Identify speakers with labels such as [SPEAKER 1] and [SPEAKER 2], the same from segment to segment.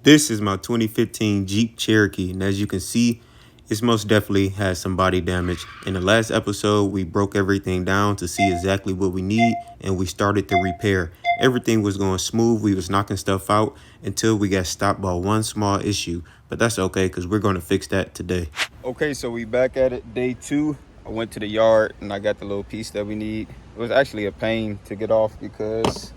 [SPEAKER 1] This is my 2015 Jeep Cherokee, and as you can see, it's most definitely has some body damage. In the last episode, we broke everything down to see exactly what we need, and we started the repair. Everything was going smooth. We was knocking stuff out until we got stopped by one small issue, but that's okay because we're going to fix that today. Okay, so we back at it, day 2. I went to the yard and I got the little piece that we need. It was actually a pain to get off because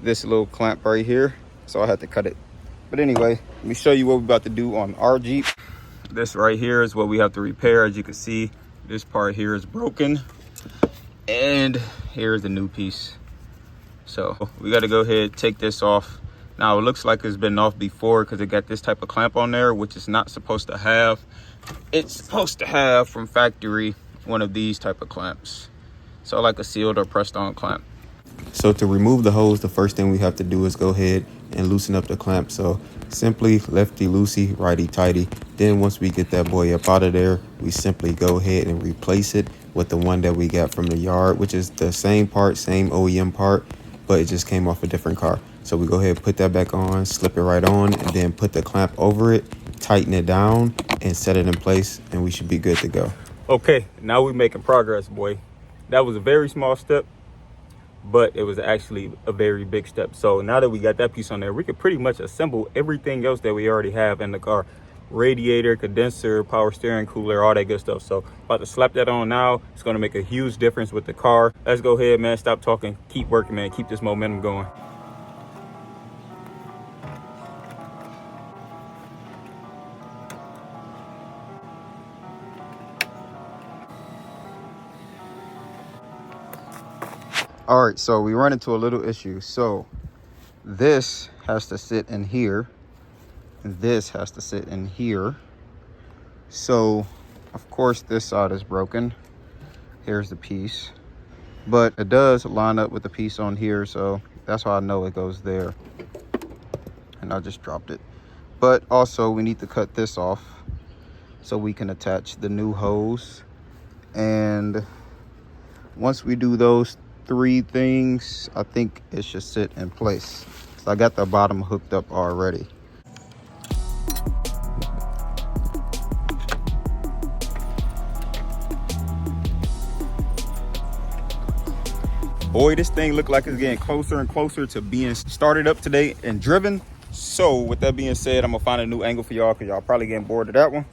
[SPEAKER 1] this little clamp right here, so I had to cut it. But anyway, let me show you what we're about to do on our Jeep. This right here is what we have to repair. As you can see, this part here is broken. And here's the new piece. So we got to go ahead, take this off. Now it looks like it's been off before because it got this type of clamp on there, which is not supposed to have. It's supposed to have from factory one of these type of clamps. So like a sealed or pressed on clamp. So to remove the hose, the first thing we have to do is go ahead and loosen up the clamp. So simply lefty loosey, righty tighty. Then once we get that boy up out of there, we simply go ahead and replace it with the one that we got from the yard, which is the same part, same OEM part, but it just came off a different car. So we go ahead and put that back on, slip it right on, and then put the clamp over it, tighten it down, and set it in place, and we should be good to go. Okay, now we're making progress, boy. That was a very small step, but it was actually a very big step. So now that we got that piece on there, we could pretty much assemble everything else that we already have in the car. Radiator, condenser, power steering, cooler, all that good stuff. So about to slap that on now. It's going to make a huge difference with the car. Let's go ahead, man. Stop talking. Keep working, man. Keep this momentum going. All right, so we run into a little issue. So this has to sit in here, and this has to sit in here. So of course this side is broken. Here's the piece, but it does line up with the piece on here, so that's how I know it goes there. And I just dropped it. But also we need to cut this off so we can attach the new hose. And once we do those 3 things, I think it should sit in place. So I got the bottom hooked up already. Boy, this thing looked like it's getting closer and closer to being started up today and driven. So with that being said, I'm gonna find a new angle for y'all because y'all probably getting bored of that one.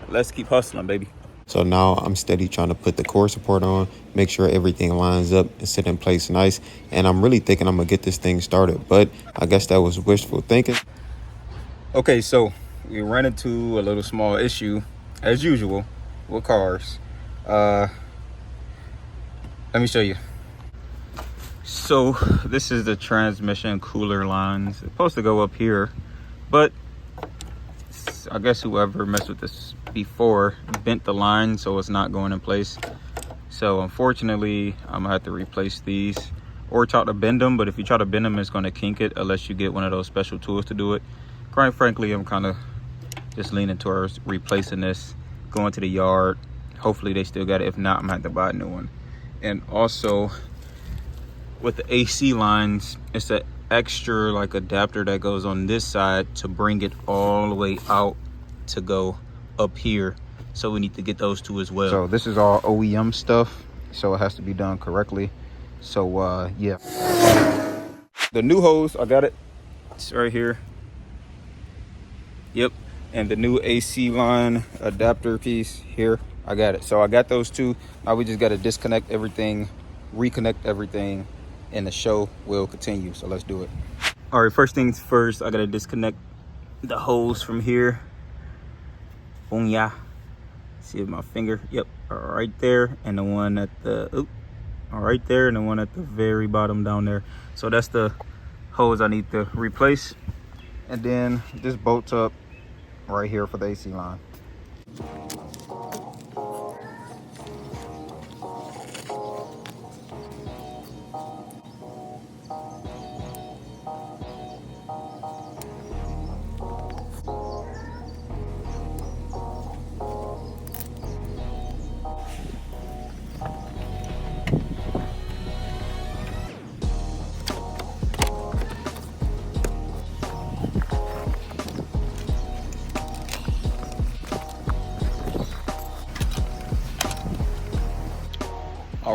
[SPEAKER 1] Let's keep hustling, baby. So now I'm steady trying to put the core support on, make sure everything lines up and sit in place nice. And I'm really thinking I'm gonna get this thing started, but I guess that was wishful thinking. Okay, so we ran into a little small issue as usual with cars. Let me show you. So this is the transmission cooler lines. It's supposed to go up here, but I guess whoever messed with this before bent the line, so it's not going in place. So unfortunately, I'm gonna have to replace these or try to bend them. But if you try to bend them, it's gonna kink it unless you get one of those special tools to do it. Quite frankly, I'm kind of just leaning towards replacing this, going to the yard. Hopefully they still got it. If not, I'm gonna have to buy a new one. And also with the AC lines, it's an extra like adapter that goes on this side to bring it all the way out to go up here. So we need to get those 2 as well. So this is all OEM stuff, so it has to be done correctly. So yeah, the new hose, I got it. It's right here. Yep. And the new AC line adapter piece here, I got it. So I got those 2. Now we just got to disconnect everything, reconnect everything, and the show will continue. So let's do it. All right, first things first, I gotta disconnect the hose from here. Boom, yeah. See my finger? Yep, right there, and the one at the right there, and the one at the very bottom down there. So that's the hose I need to replace. And then this bolts up right here for the AC line.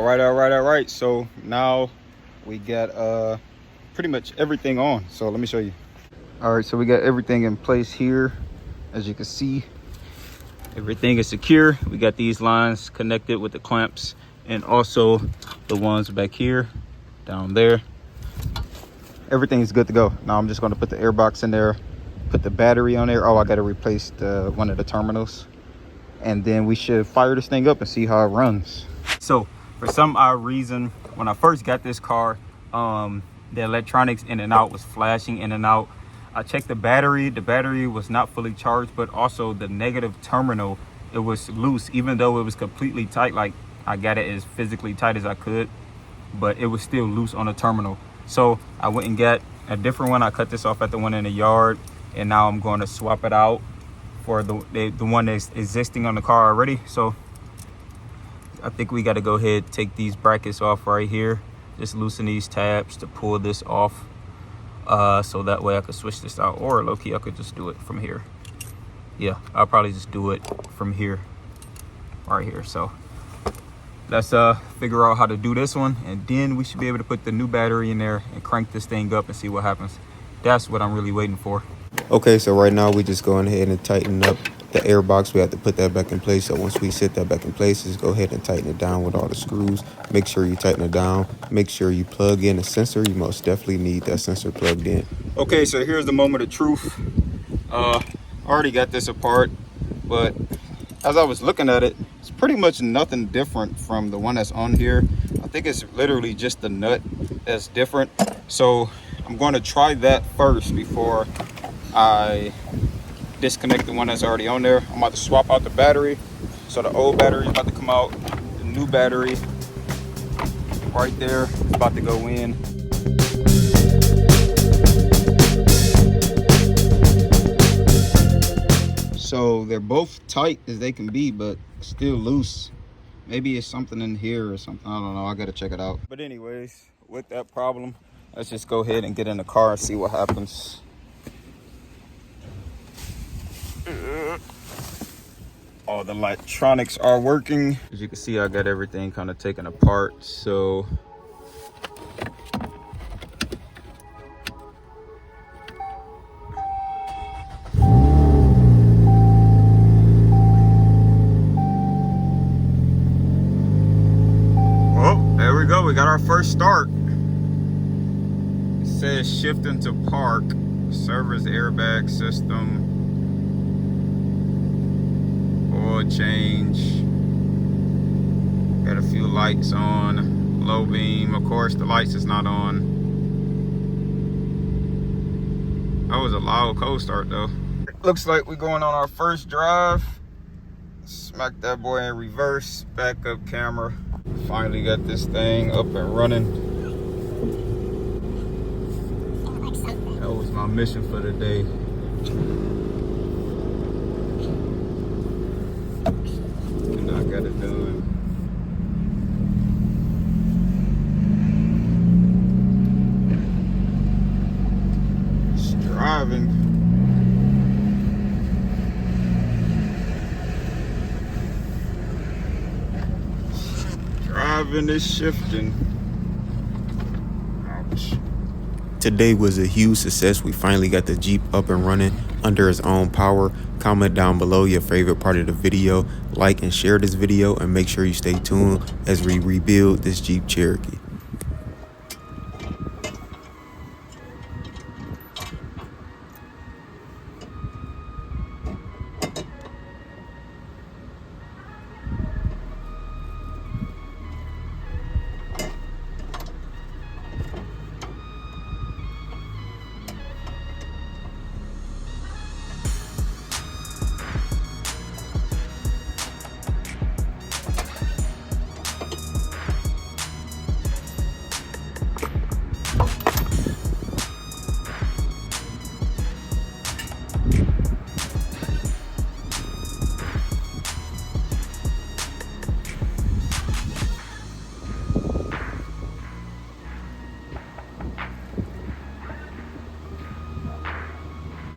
[SPEAKER 2] All right. So now we got pretty much everything on. So let me show you. All right, so we got everything in place here. As you can see, everything is secure. We got these lines connected with the clamps and also the ones back here, down there. Everything's good to go. Now I'm just going to put the air box in there, put the battery on there. Oh, I got to replace one of the terminals. And then we should fire this thing up and see how it runs. So for some odd reason, when I first got this car, the electronics in and out was flashing in and out. I checked the battery was not fully charged, but also the negative terminal, it was loose, even though it was completely tight. Like, I got it as physically tight as I could, but it was still loose on the terminal. So I went and got a different one. I cut this off at the one in the yard, and now I'm going to swap it out for the one that's existing on the car already. So I think we got to go ahead, take these brackets off right here, just loosen these tabs to pull this off, so that way I could switch this out, or low-key I could just do it from here. Yeah, I'll probably just do it from here, right here. So let's figure out how to do this one, and then we should be able to put the new battery in there and crank this thing up and see what happens. That's what I'm really waiting for.
[SPEAKER 1] Okay, so right now we just going ahead and tighten up the air box. We have to put that back in place. So once we set that back in place, just go ahead and tighten it down with all the screws. Make sure you tighten it down. Make sure you plug in a sensor. You most definitely need that sensor plugged in.
[SPEAKER 2] Okay, so here's the moment of truth. I already got this apart, but as I was looking at it, it's pretty much nothing different from the one that's on here. I think it's literally just the nut that's different. So I'm going to try that first before I disconnect the one that's already on there. I'm about to swap out the battery. So the old battery is about to come out. The new battery right there is about to go in. So they're both tight as they can be, but still loose. Maybe it's something in here or something. I don't know. I gotta check it out. But anyways, with that problem, let's just go ahead and get in the car and see what happens. All the electronics are working. As you can see, I got everything kind of taken apart. So oh, there we go. We got our first start. It says shift into park, service airbag system, oil change, got a few lights on, low beam. Of course the lights is not on. That was a loud cold start though. Looks like we're going on our first drive. Smack that boy in reverse, backup camera. Finally got this thing up and running. That was my mission for the day. And I got it done. It's driving. Driving is shifting. Ouch.
[SPEAKER 1] Today was a huge success. We finally got the Jeep up and running under its own power. Comment down below your favorite part of the video. Like and share this video, and make sure you stay tuned as we rebuild this Jeep Cherokee.